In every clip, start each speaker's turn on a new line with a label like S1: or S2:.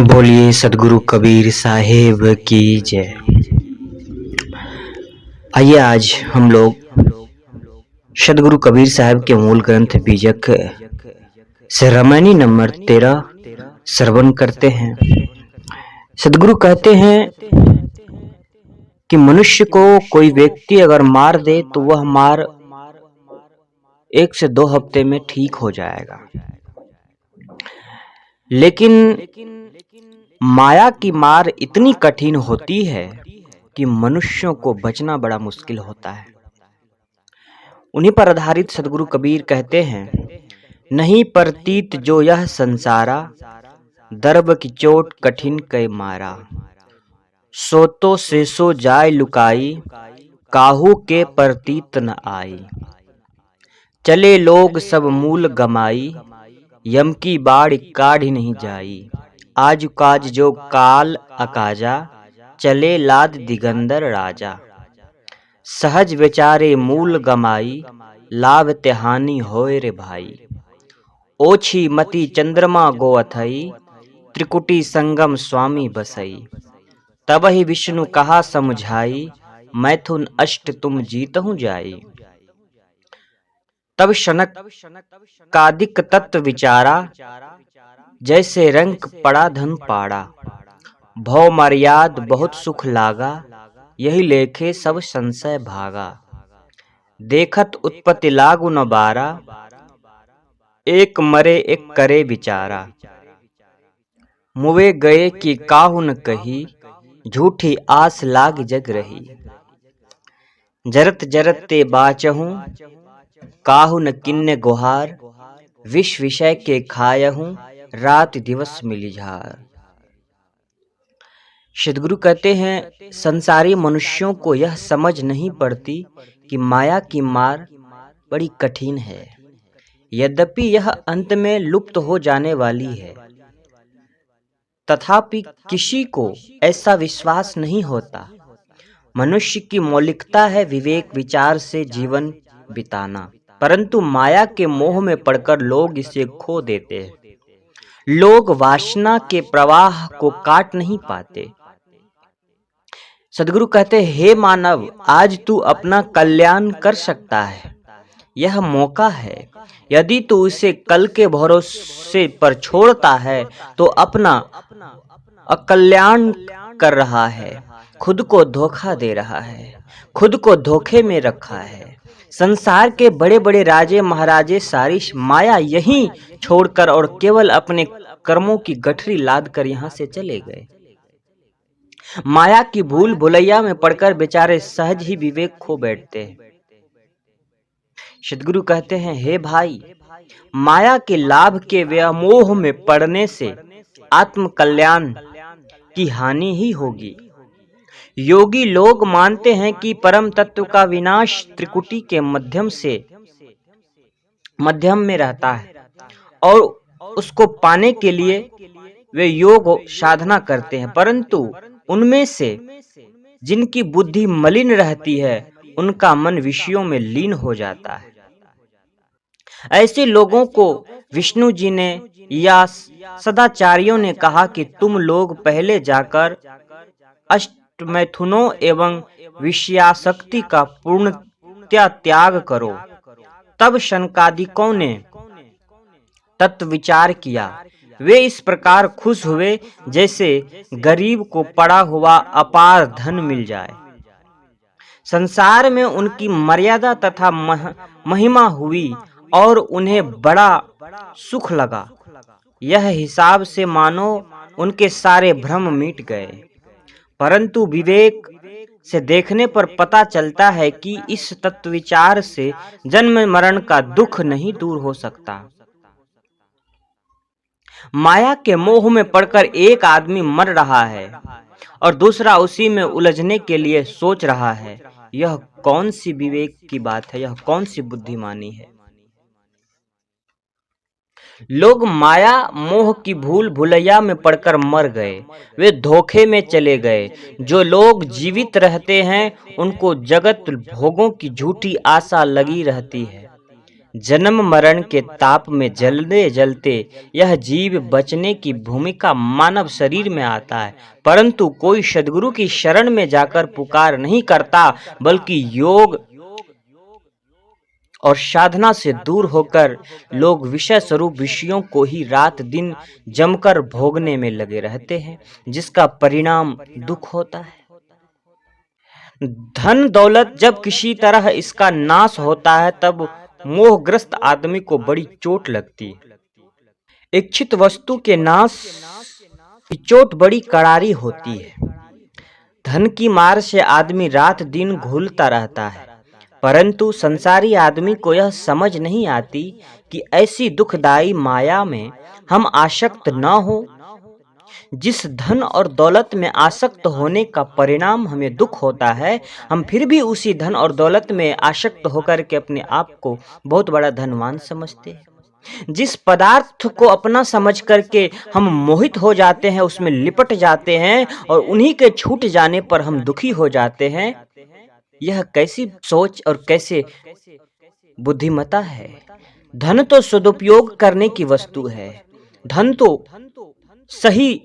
S1: बोलिए सदगुरु कबीर साहेब की जय। आइए आज हम लोग सदगुरु कबीर साहब के मूल ग्रंथ बीजक से रामायणी नंबर 13 श्रवण करते हैं। सदगुरु कहते हैं कि मनुष्य को कोई व्यक्ति अगर मार दे तो वह मार 1 से 2 हफ्ते में ठीक हो जाएगा, लेकिन माया की मार इतनी कठिन होती है कि मनुष्यों को बचना बड़ा मुश्किल होता है। उन्हीं पर आधारित सदगुरु कबीर कहते हैं, नहीं परतीत जो यह संसारा, दर्ब की चोट कठिन कै मारा। सोतो से सो जाय लुकाई, काहू के परतीत न आई। चले लोग सब मूल गमाई, यम की बाढ़ काढ़ी नहीं जाई। आज काज जो काल अकाजा, चले लाद दिगंदर राजा। सहज विचारे मूल गमाई, लाभ तेहानी होए रे भाई। ओछी मति चंद्रमा गो अथई, त्रिकुटी संगम स्वामी बसई। तब ही विष्णु कहा समझाई, मैथुन अष्ट तुम जीतहु जाई। तब शनक कादिक तत्व विचारा, जैसे रंक पड़ा धन पाड़ा। भव मर्याद बहुत सुख लागा, यही लेखे सब संशय भागा। देखत उत्पत्ति लागु न बारा, एक मरे एक करे विचारा। मुवे गए कि काहू न कही, झूठी आस लाग जग रही। जरत जरत ते बाचहूं, काहू न किन्ने गुहार। विष विषय के खायहूं, रात दिवस मिलिझार। सदगुरु कहते हैं, संसारी मनुष्यों को यह समझ नहीं पड़ती कि माया की मार बड़ी कठिन है, यद्यपि यह अंत में लुप्त हो जाने वाली है। तथापि किसी को ऐसा विश्वास नहीं होता। मनुष्य की मौलिकता है विवेक विचार से जीवन बिताना, परंतु माया के मोह में पड़कर लोग इसे खो देते हैं। लोग वासना के प्रवाह को काट नहीं पाते। सदगुरु कहते हैं, हे मानव, आज तू अपना कल्याण कर सकता है, यह मौका है। यदि तू उसे कल के भरोसे पर छोड़ता है तो अपना अकल्याण कर रहा है, खुद को धोखा दे रहा है, खुद को धोखे में रखा है। संसार के बड़े बड़े राजे महाराजे सारी माया यहीं छोड़कर और केवल अपने कर्मों की गठरी लाद कर यहाँ से चले गए। माया की भूल भुलैया में पड़कर बेचारे सहज ही विवेक खो बैठते हैं। सदगुरु कहते हैं, हे भाई, माया के लाभ के व्यामोह में पड़ने से आत्म कल्याण की हानि ही होगी। योगी लोग मानते हैं कि परम तत्व का विनाश त्रिकुटी के मध्यम में रहता है और उसको पाने के लिए वे योग साधना करते हैं, परंतु उनमें से जिनकी बुद्धि मलिन रहती है उनका मन विषयों में लीन हो जाता है। ऐसे लोगों को विष्णु जी ने या सदाचार्यों ने कहा कि तुम लोग पहले जाकर अष्टमैथुनों एवं विषयासक्ति का पूर्णतया त्याग करो। तब शनकादिकों ने तत्व विचार किया। वे इस प्रकार खुश हुए जैसे गरीब को पड़ा हुआ अपार धन मिल जाए। संसार में उनकी मर्यादा तथा महिमा हुई और उन्हें बड़ा सुख लगा। यह हिसाब से मानो उनके सारे भ्रम मिट गए। परंतु विवेक से देखने पर पता चलता है कि इस तत्व विचार से जन्म मरण का दुख नहीं दूर हो सकता। माया के मोह में पड़कर एक आदमी मर रहा है और दूसरा उसी में उलझने के लिए सोच रहा है। यह कौन सी विवेक की बात है, यह कौन सी बुद्धिमानी है। लोग माया मोह की भूल भुलैया में पड़कर मर गए, वे धोखे में चले गए। जो लोग जीवित रहते हैं उनको जगत भोगों की झूठी आशा लगी रहती है। जन्म मरण के ताप में जलते जलते यह जीव बचने की भूमिका मानव शरीर में आता है, परंतु कोई सद्गुरु की शरण में जाकर पुकार नहीं करता, बल्कि योग और साधना से दूर होकर लोग विषय स्वरूप विषयों को ही रात दिन जमकर भोगने में लगे रहते हैं, जिसका परिणाम दुख होता है। धन दौलत जब किसी तरह इसका नाश होता है, तब मोहग्रस्त आदमी को बड़ी चोट लगती है। इच्छित वस्तु के नाश की चोट बड़ी करारी होती है। धन की मार से आदमी रात दिन घुलता रहता है, परंतु संसारी आदमी को यह समझ नहीं आती कि ऐसी दुखदायी माया में हम आसक्त न हो, जिस धन और दौलत में आसक्त होने का परिणाम हमें दुख होता है, हम फिर भी उसी धन और दौलत में आसक्त होकर के अपने आप को बहुत बड़ा धनवान समझते हैं। जिस पदार्थ को अपना समझ करके हम मोहित हो जाते हैं, उसमें लिपट जाते हैं और उन्हीं के छूट जाने पर हम दुखी हो जाते हैं, यह कैसी सोच और कैसे बुद्धिमता है। धन तो सदुपयोग करने की वस्तु है, धन तो सही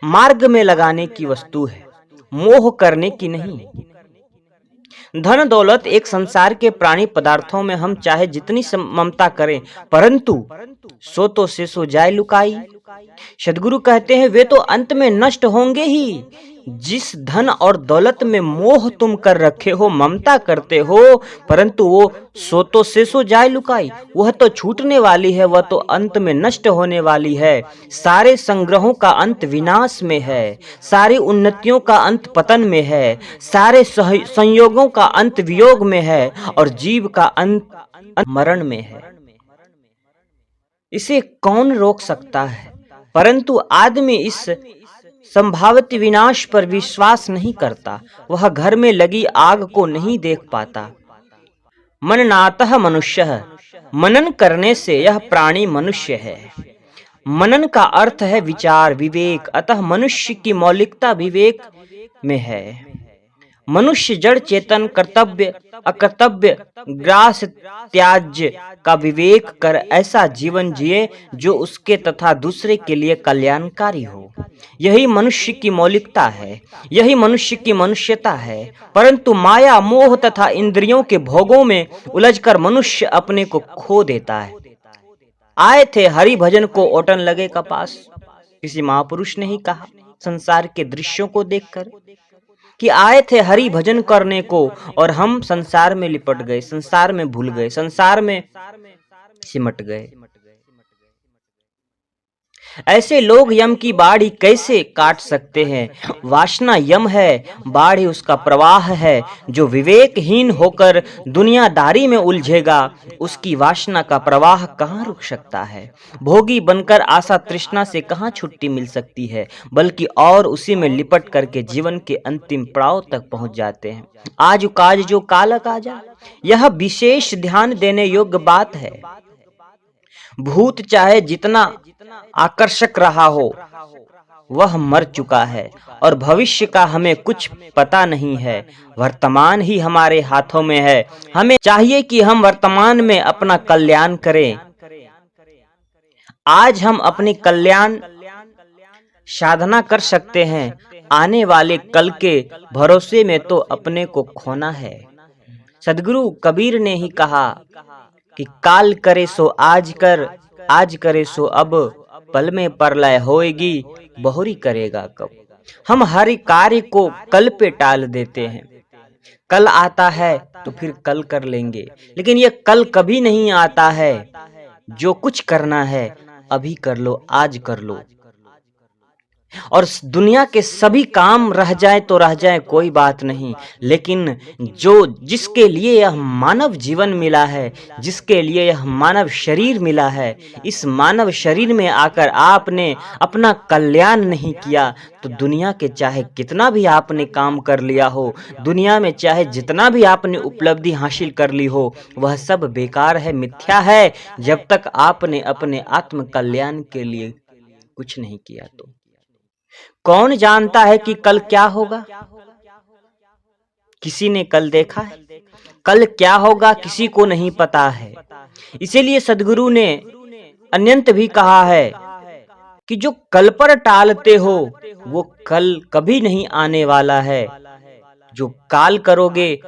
S1: मार्ग में लगाने की वस्तु है, मोह करने की नहीं। धन दौलत एक संसार के प्राणी पदार्थों में हम चाहे जितनी ममता करें, परंतु सो तो से सो जाए लुकाई। सद्गुरु कहते हैं वे तो अंत में नष्ट होंगे ही। जिस धन और दौलत में मोह तुम कर रखे हो, ममता करते हो, परंतु वो सो तो से सो जाए लुकाई, वह तो छूटने वाली है, वह तो अंत में नष्ट होने वाली है। सारे संग्रहों का अंत विनाश में है, सारी उन्नतियों का अंत पतन में है, सारे संयोगों का अंत वियोग में है और जीव का अंत मरण में है। इसे कौन रोक सकता है? परंतु आदमी इस संभावित विनाश पर विश्वास नहीं करता, वह घर में लगी आग को नहीं देख पाता। मननातः मनुष्य, मनन करने से यह प्राणी मनुष्य है। मनन का अर्थ है विचार, विवेक, अतः मनुष्य की मौलिकता विवेक में है। मनुष्य जड़ चेतन कर्तव्य अकर्तव्य ग्रास त्याज्य का विवेक कर ऐसा जीवन जिए जो उसके तथा दूसरे के लिए कल्याणकारी हो। यही मनुष्य की मौलिकता है, यही मनुष्य की मनुष्यता है। परंतु माया मोह तथा इंद्रियों के भोगों में उलझकर मनुष्य अपने को खो देता है। आए थे हरि भजन को ओटन लगे कपास, किसी महापुरुष ने ही कहा संसार के दृश्यों को देखकर कि आए थे हरि भजन करने को और हम संसार में लिपट गए, संसार में भूल गए, संसार में सिमट गए। ऐसे लोग यम की बाढ़ी कैसे काट सकते हैं? वासना यम है, बाढ़ी उसका प्रवाह है। जो विवेकहीन होकर दुनियादारी में उलझेगा, उसकी वासना का प्रवाह कहाँ रुक सकता है? भोगी बनकर आशा तृष्णा से कहाँ छुट्टी मिल सकती है, बल्कि और उसी में लिपट करके जीवन के अंतिम पड़ाव तक पहुंच जाते हैं। आज काज जो कालक आजा, यह विशेष ध्यान देने योग्य बात है। भूत चाहे जितना आकर्षक रहा हो, वह मर चुका है और भविष्य का हमें कुछ पता नहीं है। वर्तमान ही हमारे हाथों में है। हमें चाहिए कि हम वर्तमान में अपना कल्याण करें। आज हम अपनी कल्याण साधना कर सकते हैं, आने वाले कल के भरोसे में तो अपने को खोना है। सद्गुरु कबीर ने ही कहा कि काल करे सो आज कर, आज करे सो अब, पल में प्रलय होएगी, बहुरी करेगा कब। हम हर कार्य को कल पे टाल देते हैं। कल आता है तो फिर कल कर लेंगे, लेकिन ये कल कभी नहीं आता है। जो कुछ करना है अभी कर लो, आज कर लो। और दुनिया के सभी काम रह जाए तो रह जाए, कोई बात नहीं, लेकिन जो जिसके लिए यह मानव जीवन मिला है, जिसके लिए यह मानव शरीर मिला है, इस मानव शरीर में आकर आपने अपना कल्याण नहीं किया तो दुनिया के चाहे कितना भी आपने काम कर लिया हो, दुनिया में चाहे जितना भी आपने उपलब्धि हासिल कर ली हो, वह सब बेकार है, मिथ्या है, जब तक आपने अपने आत्म कल्याण के लिए कुछ नहीं किया। तो कौन जानता है कि कल क्या होगा? किसी ने कल देखा है? कल क्या होगा किसी को नहीं पता है। इसीलिए सद्गुरु ने अन्यंत भी कहा है कि जो कल पर टालते हो वो कल कभी नहीं आने वाला है। जो काल करोगे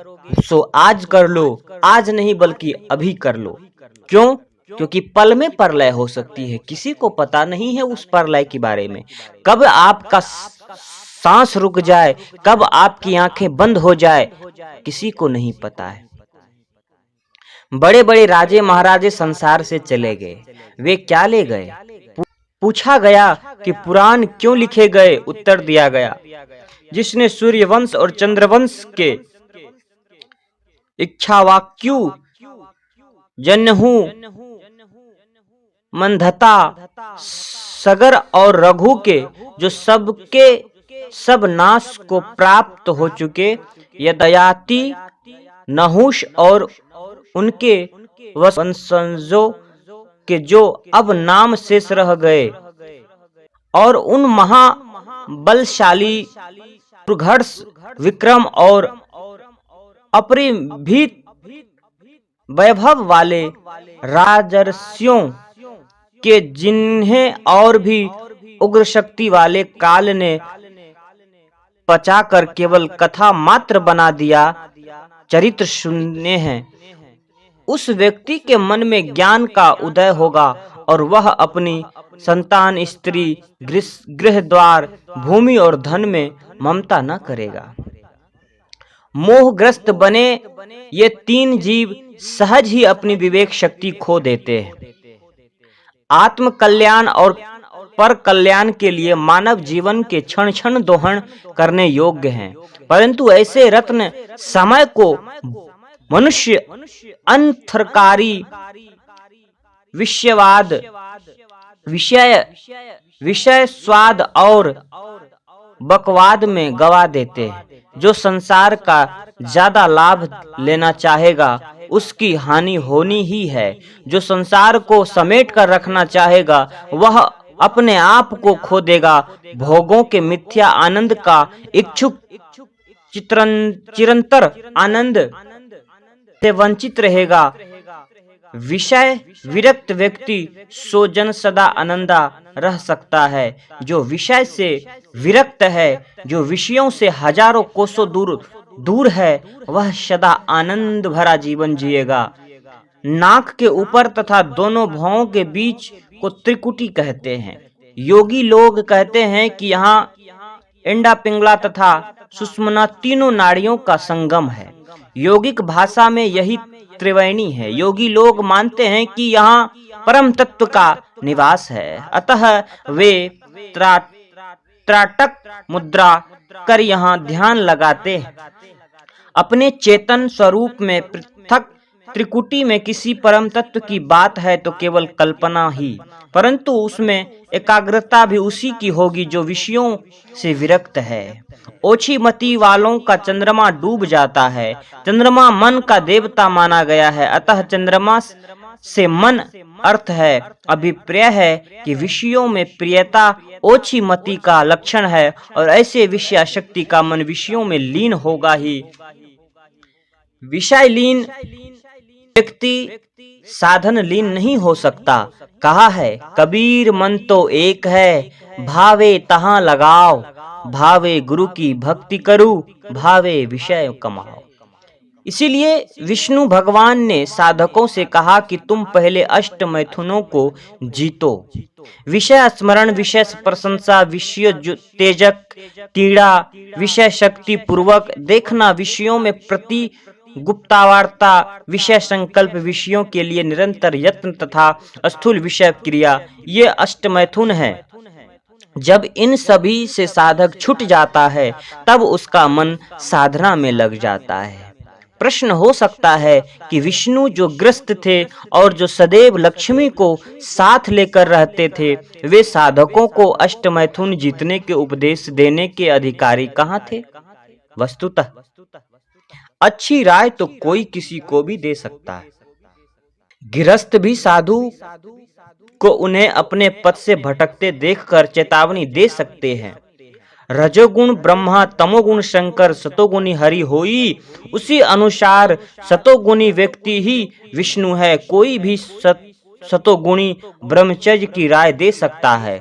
S1: सो आज कर लो, आज नहीं बल्कि अभी कर लो। क्यों? क्योंकि पल में प्रलय हो सकती है, किसी को पता नहीं है उस प्रलय के बारे में। कब आपका सांस रुक जाए, कब आपकी आंखें बंद हो जाए, किसी को नहीं पता है। बड़े बड़े राजे महाराजे संसार से चले गए, वे क्या ले गए? पूछा गया कि पुराण क्यों लिखे गए? उत्तर दिया गया, जिसने सूर्यवंश और चंद्रवंश के इक्ष्वाकु, जनहू, मंधता, सगर और रघु के जो सबके सब नाश को प्राप्त हो चुके, यदयाति, नहुष और उनके वंशजों के जो अब नाम शेष रह गए, और उन महाबलशाली घर्ष, विक्रम और अपरिमित वैभव वाले राजर्षियों के, जिन्हें और भी उग्र शक्ति वाले काल ने पचाकर केवल कथा मात्र बना दिया, चरित्र शून्य है, उस व्यक्ति के मन में ज्ञान का उदय होगा और वह अपनी संतान, स्त्री, गृह द्वार, भूमि और धन में ममता न करेगा। मोहग्रस्त बने ये तीन जीव सहज ही अपनी विवेक शक्ति खो देते हैं। आत्म कल्याण और पर कल्याण के लिए मानव जीवन के क्षण क्षण दोहन करने योग्य हैं, परंतु ऐसे रत्न समय को मनुष्य अंतरकारी विषयवाद, विषय स्वाद और बकवाद में गवा देते हैं। जो संसार का ज्यादा लाभ लेना चाहेगा उसकी हानि होनी ही है। जो संसार को समेट कर रखना चाहेगा वह अपने आप को खो देगा। भोगों के मिथ्या आनंद का इच्छुक चिरंतर आनंद से वंचित रहेगा। विषय विरक्त व्यक्ति सो जन सदा आनंदा रह सकता है। जो विषय से विरक्त है, जो विषयों से हजारों कोसों दूर है, वह सदा आनंद भरा जीवन जिएगा। नाक के ऊपर तथा दोनों भौं के बीच को त्रिकुटी कहते हैं। योगी लोग कहते हैं कि यहाँ इंडा, पिंगला तथा सुषुम्ना तीनों नाड़ियों का संगम है। योगिक भाषा में यही त्रिवेणी है। योगी लोग मानते हैं कि यहाँ परम तत्व का निवास है, अतः वे त्राटक मुद्रा कर यहाँ ध्यान लगाते हैं। अपने चेतन स्वरूप में पृथक त्रिकुटी में किसी परम तत्व की बात है तो केवल कल्पना ही, परंतु उसमें एकाग्रता भी उसी की होगी जो विषयों से विरक्त है। ओछी मति वालों का चंद्रमा डूब जाता है। चंद्रमा मन का देवता माना गया है, अतः चंद्रमा से मन अर्थ है। अभिप्राय है कि विषयों में प्रियता ओछी मति का लक्षण है और ऐसे विषयाशक्ति का मन विषयों में लीन होगा ही। विषय लीन व्यक्ति साधन लीन नहीं हो सकता। कहा है कबीर मन तो एक है, भावे तहां लगाओ, भावे गुरु की भक्ति करूं, भावे विषय कमाओ। इसीलिए विष्णु भगवान ने साधकों से कहा कि तुम पहले अष्ट मैथुनों को जीतो। विषय स्मरण, विषय प्रशंसा, विषय तेजक पीड़ा, विषय शक्ति पूर्वक देखना, विषयों में प्रति गुप्तावार्ता, विषय संकल्प, विषयों के लिए निरंतर यत्न तथा स्थूल विषय क्रिया, ये अष्टमैथुन है। जब इन सभी से साधक छूट जाता है तब उसका मन साधना में लग जाता है। प्रश्न हो सकता है कि विष्णु जो ग्रस्त थे और जो सदैव लक्ष्मी को साथ लेकर रहते थे, वे साधकों को अष्टमैथुन जीतने के उपदेश देने के अधिकारी कहाँ थे? वस्तुतः अच्छी राय तो कोई किसी को भी दे सकता है। गृहस्थ भी साधु को उन्हें अपने पथ से भटकते देखकर चेतावनी दे सकते हैं। रजोगुण ब्रह्मा, तमोगुण शंकर, सतोगुणी हरि होई। उसी अनुसार सतोगुणी व्यक्ति ही विष्णु है। कोई भी सतोगुणी ब्रह्मचर्य की राय दे सकता है।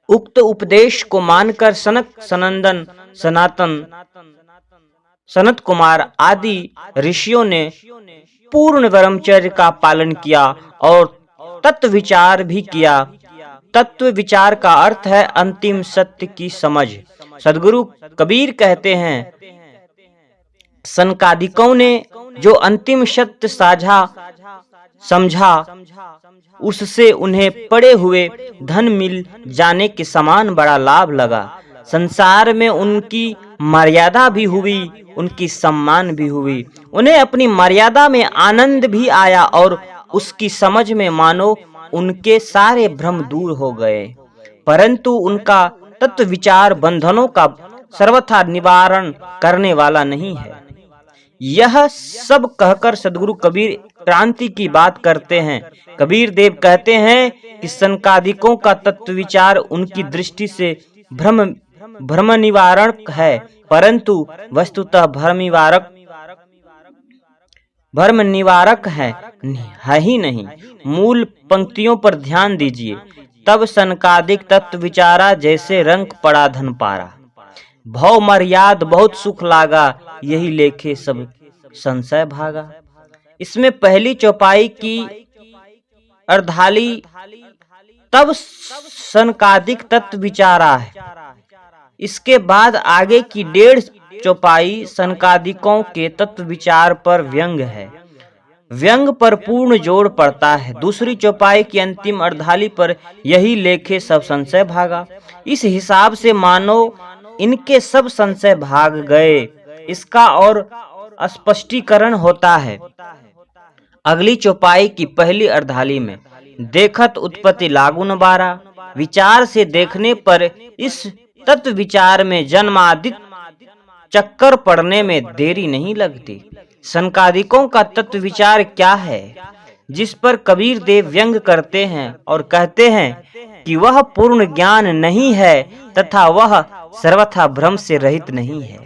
S1: उक्त उपदेश को मानकर सनत कुमार आदि ऋषियों ने पूर्ण ब्रह्मचर्य का पालन किया और तत्व विचार भी किया। तत्व विचार का अर्थ है अंतिम सत्य की समझ। सदगुरु कबीर कहते हैं, सनकादिकों ने जो अंतिम सत्य समझा, उससे उन्हें पड़े हुए धन मिल जाने के समान बड़ा लाभ लगा। संसार में उनकी मर्यादा भी हुई, उनकी सम्मान भी हुई। उन्हें अपनी मर्यादा में आनंद भी आया और उसकी समझ में मानो उनके सारे भ्रम दूर हो गए। परंतु उनका तत्व विचार बंधनों का सर्वथा निवारण करने वाला नहीं है। यह सब कहकर सदगुरु कबीर क्रांति की बात करते हैं। कबीर देव कहते हैं कि सनकादिकों का तत्व विचार उनकी दृष्टि से भ्रम निवारण है, परंतु वस्तुतः भ्रम निवारक है ही नहीं। मूल पंक्तियों पर ध्यान दीजिए। तब सनकादिक तत्व विचारा, जैसे रंग पड़ा धन पारा। भव मर्याद बहुत सुख लागा, यही लेखे सब संशय भागा। इसमें पहली चौपाई की अर्धाली तब सनकादिक तत्व विचारा है। इसके बाद आगे की 1.5 चौपाई सनकादिकों के तत्व विचार पर व्यंग है। व्यंग पर पूर्ण जोर पड़ता है। दूसरी चौपाई की अंतिम अर्धाली पर यही लेखे सब संशय भागा। इस हिसाब से मानो इनके सब संशय भाग गए, इसका और स्पष्टीकरण होता है। अगली चौपाई की पहली अर्धाली में देखत उत्पत्ति लागू न बारा। विचार से देखने पर इस तत्व विचार में जन्मादित चक्कर पड़ने में देरी नहीं लगती। सनकादिकों का तत्व विचार क्या है, जिस पर कबीर देव व्यंग करते हैं और कहते हैं कि वह पूर्ण ज्ञान नहीं है तथा वह सर्वथा भ्रम से रहित नहीं है।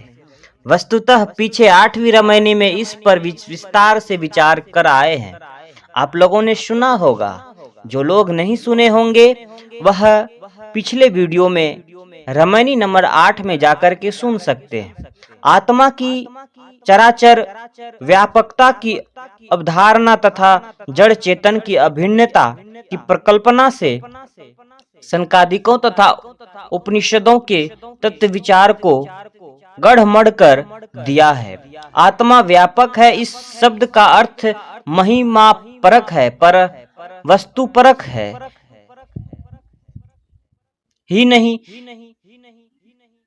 S1: वस्तुतः पीछे 8वीं रामायणी में इस पर विस्तार से विचार कर आए हैं। आप लोगों ने सुना होगा। जो लोग नहीं सुने होंगे वह पिछले वीडियो में रामायणी नंबर 8 में जाकर के सुन सकते हैं। आत्मा की चराचर व्यापकता की अवधारणा तथा जड़ चेतन की अभिन्नता की प्रकल्पना से सनकादिकों तथा उपनिषदों के तत्व विचार को गढ़मढ़ कर दिया है। आत्मा व्यापक है, इस शब्द का अर्थ महिमा परक है, पर वस्तु परक है ही नहीं।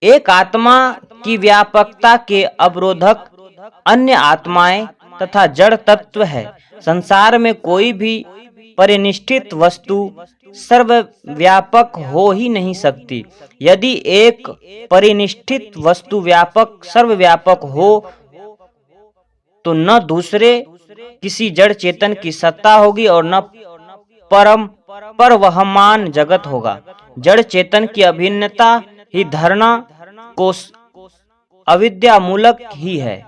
S1: एक आत्मा की व्यापकता के अवरोधक अन्य आत्माएं तथा जड़ तत्व है। संसार में कोई भी परिनिष्ठित वस्तु सर्वव्यापक हो ही नहीं सकती। यदि एक परिनिष्ठित वस्तु सर्वव्यापक हो तो न दूसरे किसी जड़ चेतन की सत्ता होगी और न परम परवहमान जगत होगा। जड़ चेतन की अभिन्नता ही धारणा को अविद्या मूलक ही है।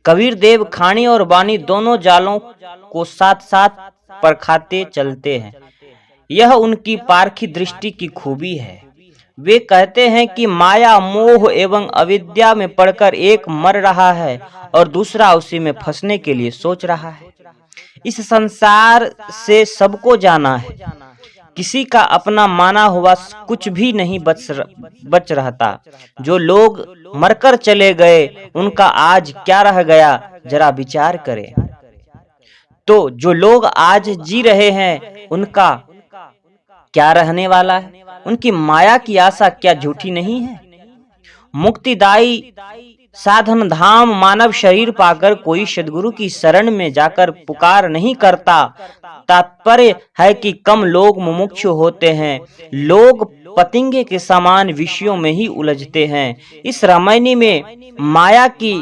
S1: कबीर देव खानी और वाणी दोनों जालों को साथ साथ परखाते चलते हैं। यह उनकी पारखी दृष्टि की खूबी है। वे कहते हैं कि माया मोह एवं अविद्या में पड़कर एक मर रहा है और दूसरा उसी में फंसने के लिए सोच रहा है। इस संसार से सबको जाना है, किसी का अपना माना हुआ कुछ भी नहीं बच रहता। जो लोग मरकर चले गए उनका आज क्या रह गया, जरा विचार करें। तो जो लोग आज जी रहे हैं उनका क्या रहने वाला है? उनकी माया की आशा क्या झूठी नहीं है? मुक्तिदायी साधन धाम मानव शरीर पाकर कोई सद्गुरु की शरण में जाकर पुकार नहीं करता। तात्पर्य है कि कम लोग मुमुक्षु होते हैं। लोग पतंगे के समान विषयों में ही उलझते हैं। इस रामायणी में माया की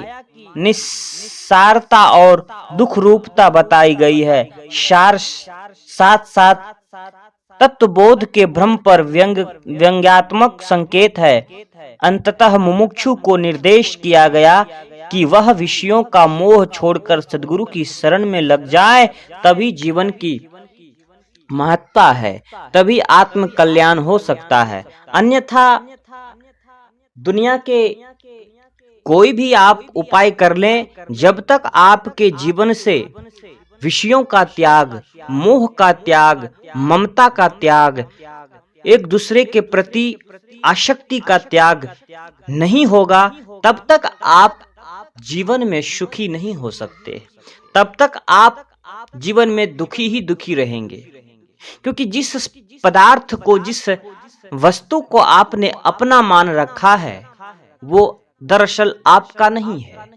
S1: निस्सारता और दुख रूपता बताई गई है। साथ साथ तत्वबोध के भ्रम पर व्यंग्यात्मक संकेत है। अंततः मुमुक्षु को निर्देश किया गया कि वह विषयों का मोह छोड़कर सद्गुरु की शरण में लग जाए, तभी जीवन की महत्ता है, तभी आत्म कल्याण हो सकता है। अन्यथा दुनिया के कोई भी आप उपाय कर लें, जब तक आपके जीवन से विषयों का त्याग, मोह का त्याग, ममता का त्याग, एक दूसरे के प्रति आसक्ति का त्याग नहीं होगा, तब तक आप जीवन में सुखी नहीं हो सकते। तब तक आप जीवन में दुखी ही दुखी रहेंगे, क्योंकि जिस पदार्थ को, जिस वस्तु को आपने अपना मान रखा है, वो दरअसल आपका नहीं है।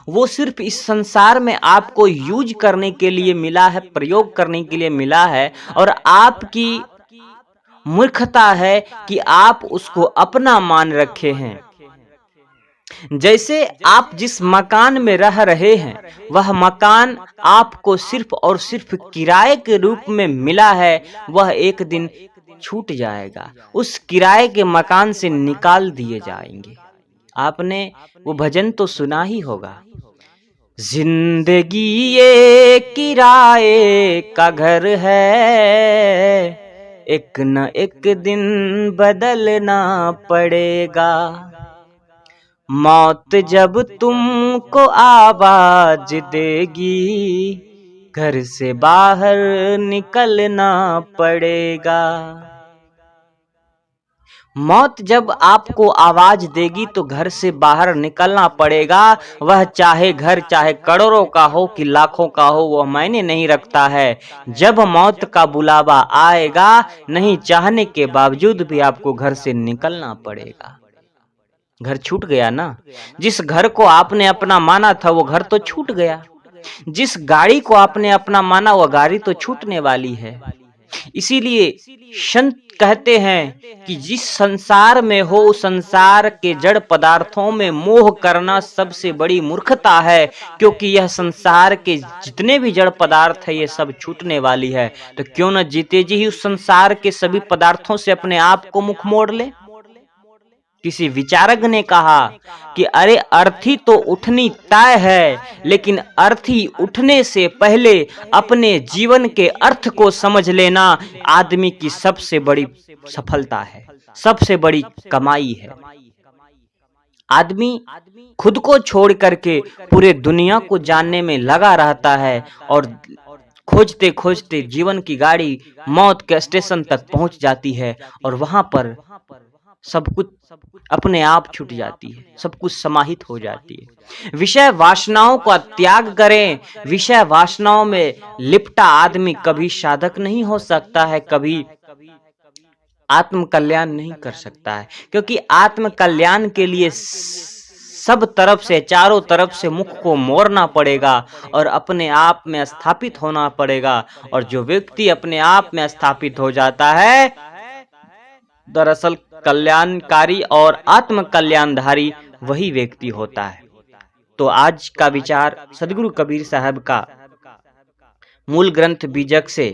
S1: वो सिर्फ इस संसार में आपको यूज करने के लिए मिला है, प्रयोग करने के लिए मिला है, और आपकी मूर्खता है कि आप उसको अपना मान रखे हैं। जैसे आप जिस मकान में रह रहे हैं, वह मकान आपको सिर्फ और सिर्फ किराए के रूप में मिला है, वह एक दिन छूट जाएगा, उस किराए के मकान से निकाल दिए जाएंगे। आपने वो भजन तो सुना ही होगा, जिंदगी ये किराए का घर है, एक न एक दिन बदलना पड़ेगा। मौत जब तुमको आवाज देगी, घर से बाहर निकलना पड़ेगा। मौत जब आपको आवाज देगी तो घर से बाहर निकलना पड़ेगा। वह चाहे घर, चाहे करोड़ों का हो कि लाखों का हो, वह मायने नहीं रखता है। जब मौत का बुलावा आएगा, नहीं चाहने के बावजूद भी आपको घर से निकलना पड़ेगा। घर छूट गया ना। जिस घर को आपने अपना माना था, वो घर तो छूट गया। जिस गाड़ी को आपने अपना माना, वह गाड़ी तो छूटने वाली है। इसीलिए संत कहते हैं कि जिस संसार में हो, उस संसार के जड़ पदार्थों में मोह करना सबसे बड़ी मूर्खता है, क्योंकि यह संसार के जितने भी जड़ पदार्थ है, ये सब छूटने वाली है। तो क्यों न जीते जी ही उस संसार के सभी पदार्थों से अपने आप को मुख मोड़ ले। किसी विचारक ने कहा कि अरे अर्थी तो उठनी तय है, लेकिन अर्थी उठने से पहले अपने जीवन के अर्थ को समझ लेना आदमी की सबसे बड़ी सफलता है, सबसे बड़ी कमाई है। आदमी खुद को छोड़ करके पूरे दुनिया को जानने में लगा रहता है, और खोजते खोजते जीवन की गाड़ी मौत के स्टेशन तक पहुंच जाती है, और वहां पर सब कुछ अपने आप छूट जाती है, सब कुछ समाहित हो जाती है। विषय वासनाओं का त्याग करें। विषय वासनाओं में लिपटा आदमी कभी साधक नहीं हो सकता है, कभी आत्म कल्याण नहीं कर सकता है, क्योंकि आत्म कल्याण के लिए सब तरफ से, चारों तरफ से मुख को मोड़ना पड़ेगा और अपने आप में स्थापित होना पड़ेगा। और जो व्यक्ति अपने आप में स्थापित हो जाता है, दरअसल कल्याणकारी और आत्म कल्याणधारी वही व्यक्ति होता है। तो आज का विचार सदगुरु कबीर साहब का मूल ग्रंथ बीजक से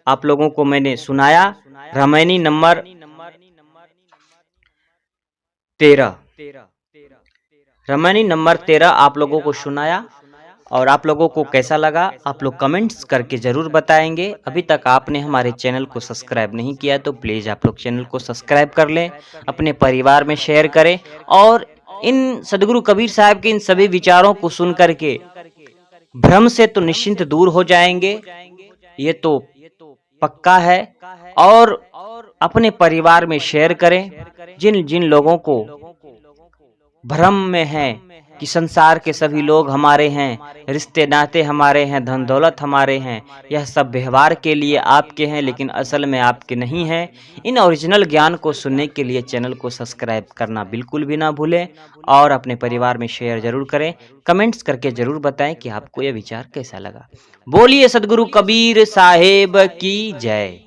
S1: आप लोगों को मैंने सुनाया। रामायणी नंबर 13, रामायणी नंबर 13 आप लोगों को सुनाया, और आप लोगों को कैसा लगा आप लोग कमेंट्स करके जरूर बताएंगे। अभी तक आपने हमारे चैनल को सब्सक्राइब नहीं किया तो प्लीज आप लोग चैनल को सब्सक्राइब कर लें, अपने परिवार में शेयर करें, और इन सदगुरु कबीर साहब के इन सभी विचारों को सुन करके भ्रम से तो निश्चिंत दूर हो जाएंगे, ये तो पक्का है। और अपने परिवार में शेयर करें। जिन जिन लोगों को भ्रम में है कि संसार के सभी लोग हमारे हैं, रिश्ते नाते हमारे हैं, धन दौलत हमारे हैं, यह सब व्यवहार के लिए आपके हैं, लेकिन असल में आपके नहीं हैं। इन ओरिजिनल ज्ञान को सुनने के लिए चैनल को सब्सक्राइब करना बिल्कुल भी ना भूलें, और अपने परिवार में शेयर जरूर करें। कमेंट्स करके जरूर बताएं कि आपको यह विचार कैसा लगा। बोलिए सदगुरु कबीर साहेब की जय।